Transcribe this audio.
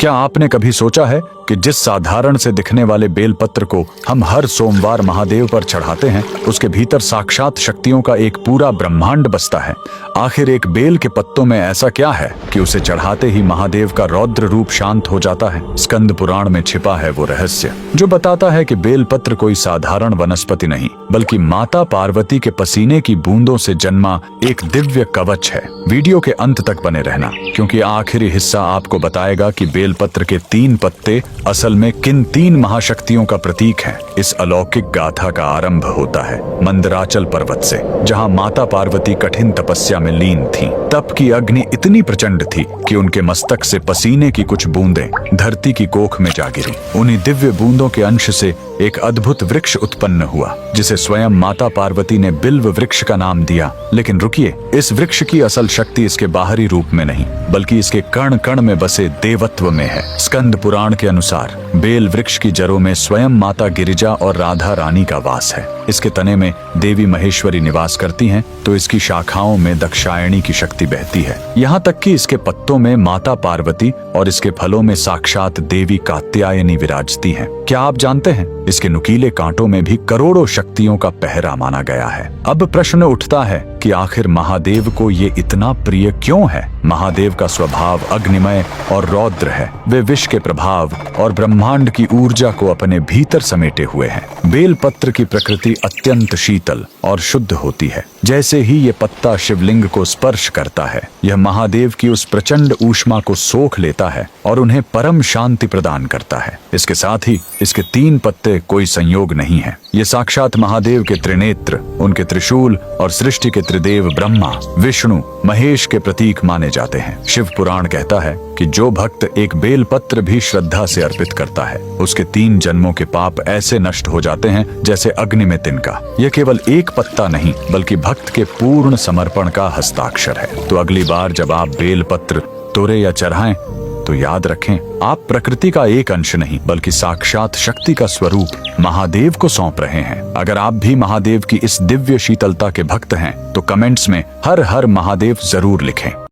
क्या आपने कभी सोचा है कि जिस साधारण से दिखने वाले बेलपत्र को हम हर सोमवार महादेव पर चढ़ाते हैं, उसके भीतर साक्षात शक्तियों का एक पूरा ब्रह्मांड बसता है। आखिर एक बेल के पत्तों में ऐसा क्या है कि उसे चढ़ाते ही महादेव का रौद्र रूप शांत हो जाता है? स्कंद पुराण में छिपा है वो रहस्य जो बताता है कि बेलपत्र कोई साधारण वनस्पति नहीं, बल्कि माता पार्वती के पसीने की बूंदों से जन्मा एक दिव्य कवच है। वीडियो के अंत तक बने रहना, क्योंकि आखिरी हिस्सा आपको बताएगा कि बेलपत्र के 3 पत्ते असल में किन 3 महाशक्तियों का प्रतीक हैं। इस अलौकिक गाथा का आरंभ होता है मंदराचल पर्वत से, जहां माता पार्वती कठिन तपस्या में लीन थीं। तप की अग्नि इतनी प्रचंड थी कि उनके मस्तक से पसीने की कुछ बूंदें धरती की कोख में जा गिरी। उन्हीं दिव्य बूंदों के अंश से एक अद्भुत वृक्ष उत्पन्न हुआ, जिसे स्वयं माता पार्वती ने बिल्व वृक्ष का नाम दिया। लेकिन रुकिए, इस वृक्ष की असल शक्ति इसके बाहरी रूप में नहीं, बल्कि इसके कण कण में बसे देवत्व में है। स्कंद पुराण के अनुसार बेल वृक्ष की जड़ों में स्वयं माता गिरिजा और राधा रानी का वास है। इसके तने में देवी महेश्वरी निवास करती हैं, तो इसकी शाखाओं में दक्षायणी की शक्ति बहती है। यहाँ तक कि इसके पत्तों में माता पार्वती और इसके फलों में साक्षात देवी कात्यायनी विराजती हैं। क्या आप जानते हैं, इसके नुकीले कांटों में भी करोड़ों शक्तियों का पहरा माना गया है। अब प्रश्न उठता है कि आखिर महादेव को ये इतना प्रिय क्यों है? महादेव का स्वभाव अग्निमय और रौद्र है। वे विष के प्रभाव और ब्रह्मांड की ऊर्जा को अपने भीतर समेटे हुए हैं। बेलपत्र की प्रकृति अत्यंत शीतल और शुद्ध होती है। जैसे ही ये पत्ता शिवलिंग को स्पर्श करता है, यह महादेव की उस प्रचंड ऊष्मा को सोख लेता है और उन्हें परम शांति प्रदान करता है। इसके साथ ही इसके 3 पत्ते कोई संयोग नहीं है। ये साक्षात महादेव के त्रिनेत्र, उनके त्रिशूल और सृष्टि के त्रिदेव ब्रह्मा, विष्णु, महेश के प्रतीक माने जाते हैं। शिव पुराण कहता है कि जो भक्त एक बेलपत्र भी श्रद्धा से अर्पित करता है, उसके 3 जन्मों के पाप ऐसे नष्ट हो जाते हैं जैसे अग्नि में तिनका। यह केवल एक पत्ता नहीं, बल्कि भक्त के पूर्ण समर्पण का हस्ताक्षर है। तो अगली बार जब आप बेलपत्र तोड़े या चढ़ाएं, तो याद रखें, आप प्रकृति का एक अंश नहीं, बल्कि साक्षात शक्ति का स्वरूप महादेव को सौंप रहे हैं। अगर आप भी महादेव की इस दिव्य शीतलता के भक्त हैं, तो कमेंट्स में हर हर महादेव जरूर लिखें।